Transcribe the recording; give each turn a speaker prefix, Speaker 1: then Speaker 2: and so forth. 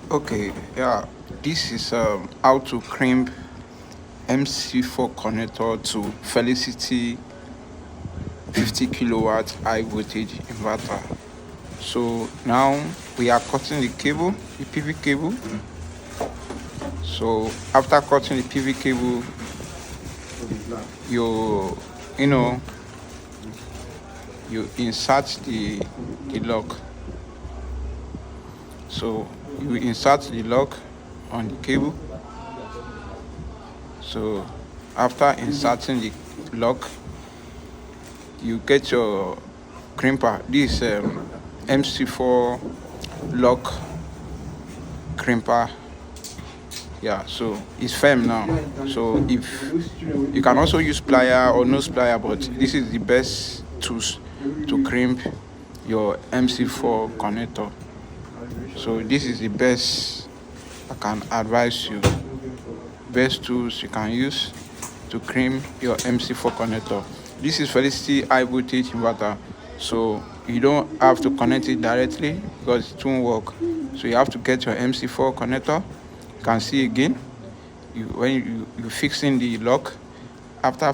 Speaker 1: Okay, yeah, this is how to crimp mc4 connector to felicity 50 kilowatt high voltage inverter. So now we are cutting the cable, the PV cable. So after cutting the PV cable, you know you insert the lock. So you insert the lock on the cable. So after inserting the lock, you get your crimper. This mc4 lock crimper. Yeah, so it's firm now. So if you can also use plier or nose plier, but this is the best tools to crimp your mc4 connector. So this is the best I can advise you. Best tools you can use to crimp your mc4 connector. This is felicity high voltage inverter, so you don't have to connect it directly because it won't work. So you have to get your mc4 connector. You can see again, when you fix in the lock. After